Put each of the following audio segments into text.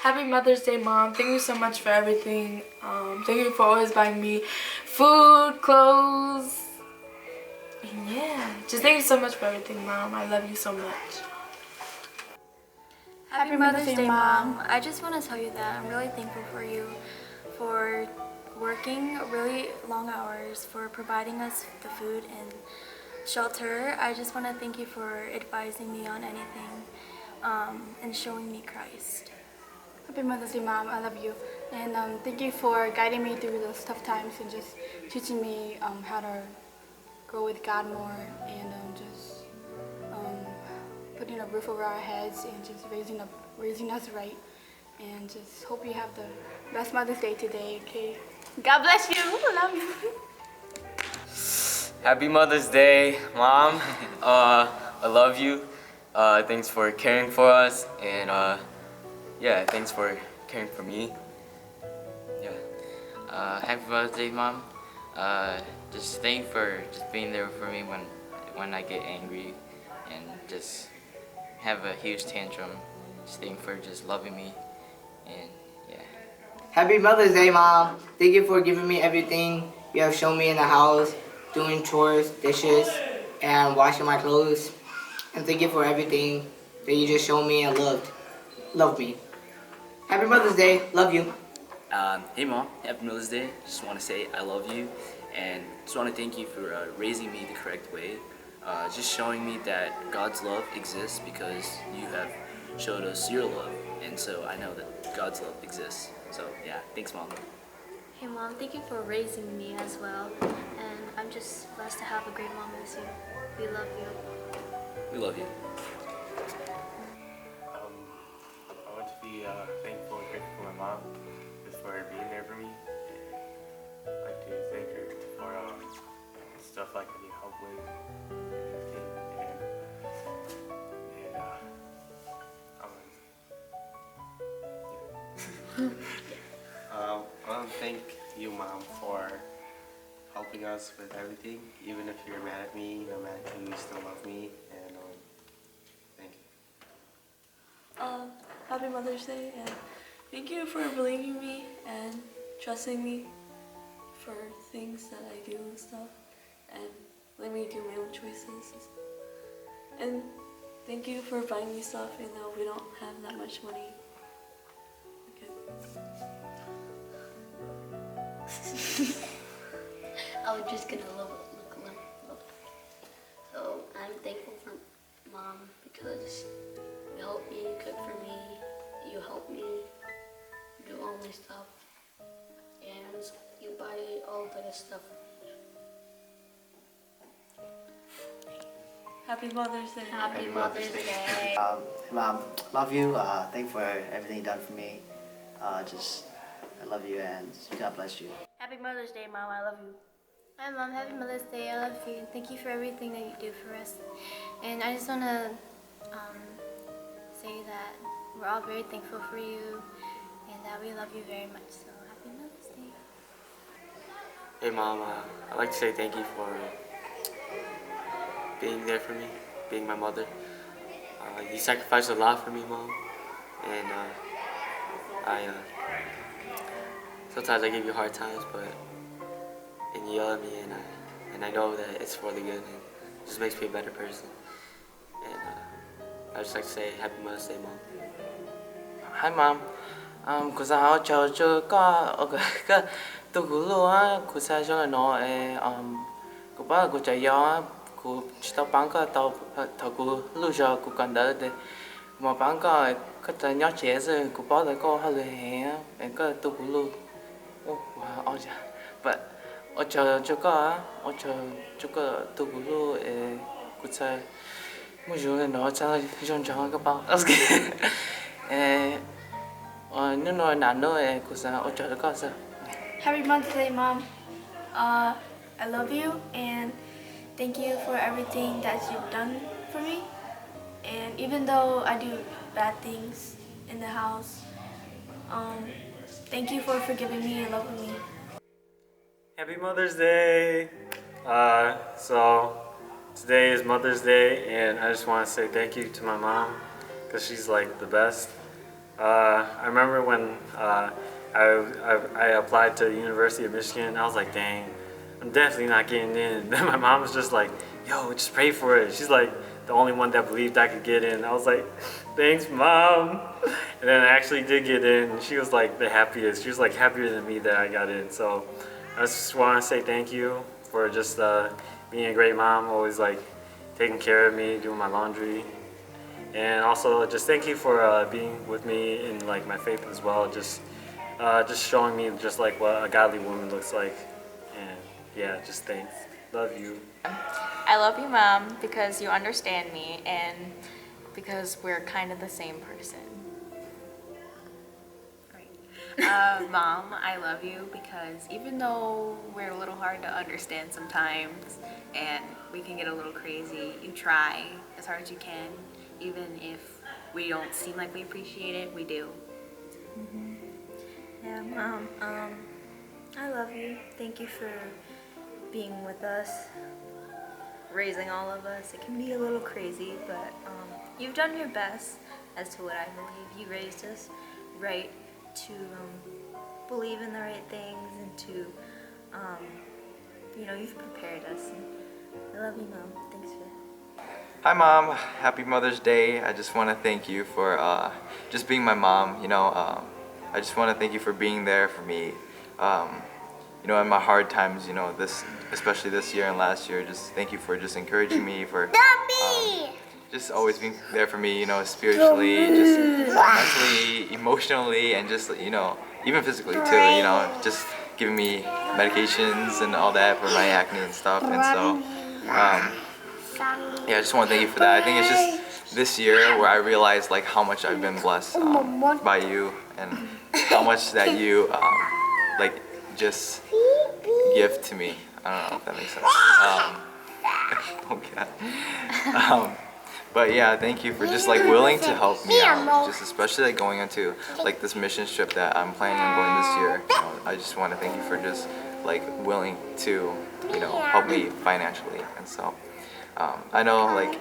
Happy Mother's Day, Mom. Thank you so much for everything. Thank you for always buying me food, clothes, and yeah. Just thank you so much for everything, Mom. I love you so much. Happy Mother's Day, Mom. I just want to tell you that I'm really thankful for you for working really long hours, for providing us the food and shelter. I just want to thank you for advising me on anything and showing me Christ. Happy Mother's Day, Mom. I love you. And thank you for guiding me through those tough times and just teaching me how to grow with God more and just putting a roof over our heads and just raising us right. And just hope you have the best Mother's Day today, okay? God bless you. Love you. Happy Mother's Day, Mom. I love you. Thanks for caring for us, and yeah, thanks for caring for me. Yeah. Happy Mother's Day, Mom. Just thank you for just being there for me when I get angry and just have a huge tantrum. Just thank you for just loving me, and yeah. Happy Mother's Day, Mom. Thank you for giving me everything you have shown me in the house, doing chores, dishes, and washing my clothes. And thank you for everything that you just showed me and loved me. Happy Mother's Day. Love you. Hey Mom, happy Mother's Day. Just want to say I love you and just want to thank you for raising me the correct way. Just showing me that God's love exists because you have showed us your love, and so I know that God's love exists. So yeah, thanks Mom. Hey Mom, thank you for raising me as well. And I'm just blessed to have a great mom as you. We love you. We love you. I want to be thankful and grateful for my mom just for being there for me. And I'd like to thank her for stuff like I need help with and everything. I want to thank you, Mom, for helping us with everything. Even if you're mad at me, no matter who, you still love me. And thank you. Happy Mother's Day, and thank you for believing me and trusting me for things that I do and stuff, and letting me do my own choices. And thank you for buying me stuff, even though we don't have that much money. I was just gonna love. So I'm thankful for Mom because you help me, cook for me, you help me do all my stuff, and you buy all the stuff for me. Happy Mother's Day. Happy Mother's Day. Mom, love you. Thank you for everything you done for me. I love you and God bless you. Happy Mother's Day, Mom. I love you. Hi Mom, happy Mother's Day. I love you. Thank you for everything that you do for us. And I just want to say that we're all very thankful for you and that we love you very much. So happy Mother's Day. Hey Mom, I'd like to say thank you for being there for me, being my mother. You sacrificed a lot for me, Mom, and sometimes I give you hard times, and you yell at me, and I know that it's for the good, and it just makes me a better person. And I just like to say Happy Mother's Day, Mom. Hi Mom. Cô sao cho có cái tôi cũng luôn á, cô sao cho nó cô bảo cô chạy gió cô chỉ tao bán cái tao thầu cô lúc giờ cô cần đỡ để mà bán cái tay nhỏ trẻ rồi cô bảo là cô hơi hè em cái tôi cũng luôn ô wow dạ vậy ở cho có ở cho có tôi cũng luôn cô sao mỗi giờ nó sao trong cái bao nếu nói nản nữa cô sao ở cho có sao. Happy Mother's Day, Mom. I love you and thank you for everything that you've done for me. And even though I do bad things in the house, thank you for forgiving me and loving me. Happy Mother's Day! So today is Mother's Day, and I just want to say thank you to my mom because she's like the best. I remember when I applied to the University of Michigan. I was like, dang, I'm definitely not getting in. Then my mom was just like, yo, just pray for it. She's like the only one that believed I could get in. I was like, thanks, Mom. And then I actually did get in. She was like the happiest. She was like happier than me that I got in. So I just want to say thank you for just being a great mom, always like taking care of me, doing my laundry. And also just thank you for being with me in like my faith as well. Just showing me just like what a godly woman looks like. And yeah, just thanks. Love you. I love you, Mom, because you understand me and because we're kind of the same person. Mom, I love you because even though we're a little hard to understand sometimes and we can get a little crazy, you try as hard as you can. Even if we don't seem like we appreciate it, we do. Yeah, Mom, I love you. Thank you for being with us, raising all of us. It can be a little crazy, but you've done your best as to what I believe. You raised us right to believe in the right things and to, you've prepared us. And I love you, Mom. Thanks for that. Hi Mom, happy Mother's Day. I just want to thank you for just being my mom. I just want to thank you for being there for me. In my hard times, especially this year and last year, just thank you for just encouraging me, for just always being there for me, spiritually, just mentally, emotionally, and just, even physically too, just giving me medications and all that for my acne and stuff. And so, yeah, I just want to thank you for that. I think it's just this year where I realized like how much I've been blessed by you and how much that you just give to me. I don't know if that makes sense. Okay. But yeah, thank you for just like willing to help me out, just especially like going into like this mission trip that I'm planning on going this year. I just want to thank you for just like willing to help me financially. And so I know like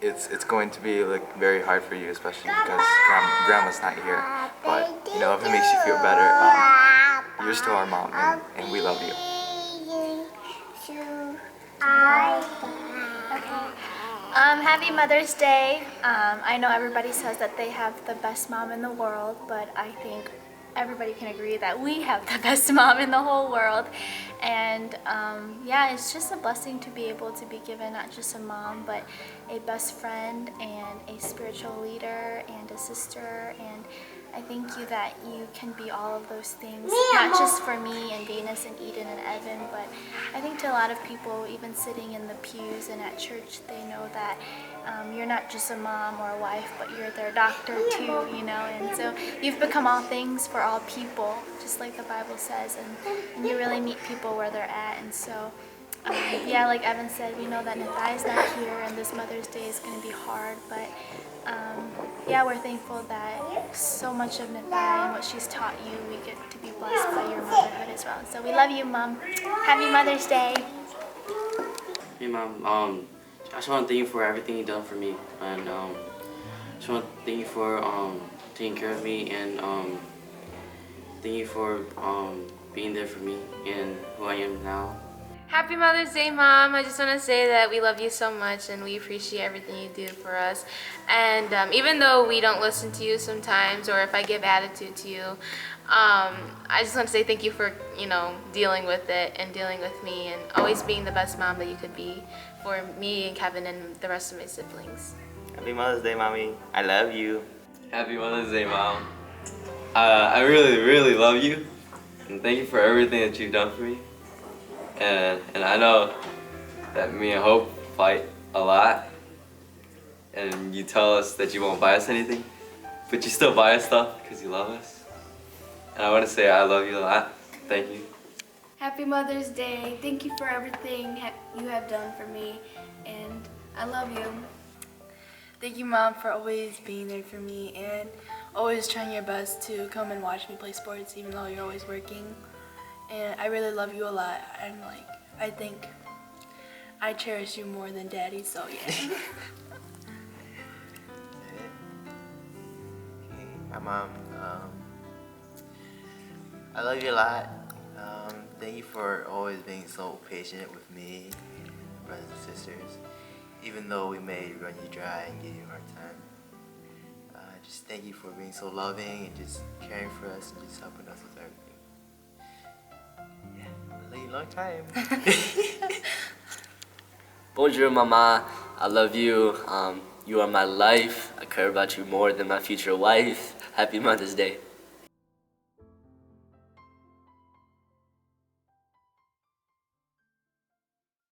it's going to be like very hard for you, especially because grandma's not here. But if it makes you feel better, you're still our mom, and we love you. Happy Mother's Day. I know everybody says that they have the best mom in the world, but I think everybody can agree that we have the best mom in the whole world. And yeah, it's just a blessing to be able to be given not just a mom, but a best friend and a spiritual leader and a sister. And I thank you that you can be all of those things, not just for me and Venus and Eden and Evan, but I think to a lot of people, even sitting in the pews and at church, they know that you're not just a mom or a wife, but you're their doctor too, and so you've become all things for all people, just like the Bible says, and you really meet people where they're at. And so yeah, like Evan said, we know that Nathai's not here and this Mother's Day is going to be hard, but yeah, we're thankful that so much of Nathai and what she's taught you, we get to be blessed by your motherhood as well. So we love you, Mom. Happy Mother's Day. Hey, Mom. I just want to thank you for everything you've done for me, and just want to thank you for taking care of me, and thank you for being there for me and who I am now. Happy Mother's Day, Mom. I just want to say that we love you so much and we appreciate everything you do for us. And even though we don't listen to you sometimes, or if I give attitude to you, I just want to say thank you for, dealing with it and dealing with me and always being the best mom that you could be for me and Kevin and the rest of my siblings. Happy Mother's Day, Mommy. I love you. Happy Mother's Day, Mom. I really, really love you. And thank you for everything that you've done for me. And I know that me and Hope fight a lot. And you tell us that you won't buy us anything, but you still buy us stuff because you love us. And I want to say I love you a lot. Thank you. Happy Mother's Day. Thank you for everything you have done for me, and I love you. Thank you, Mom, for always being there for me and always trying your best to come and watch me play sports even though you're always working. And I really love you a lot. I think I cherish you more than Daddy, so yeah. Hi, Mom. I love you a lot. Thank you for always being so patient with me, brothers and sisters. Even though we may run you dry and give you a hard time. Just thank you for being so loving and just caring for us and just helping us with everything. Yeah, I love you a long time. Bonjour, Mama. I love you. You are my life. I care about you more than my future wife. Happy Mother's Day.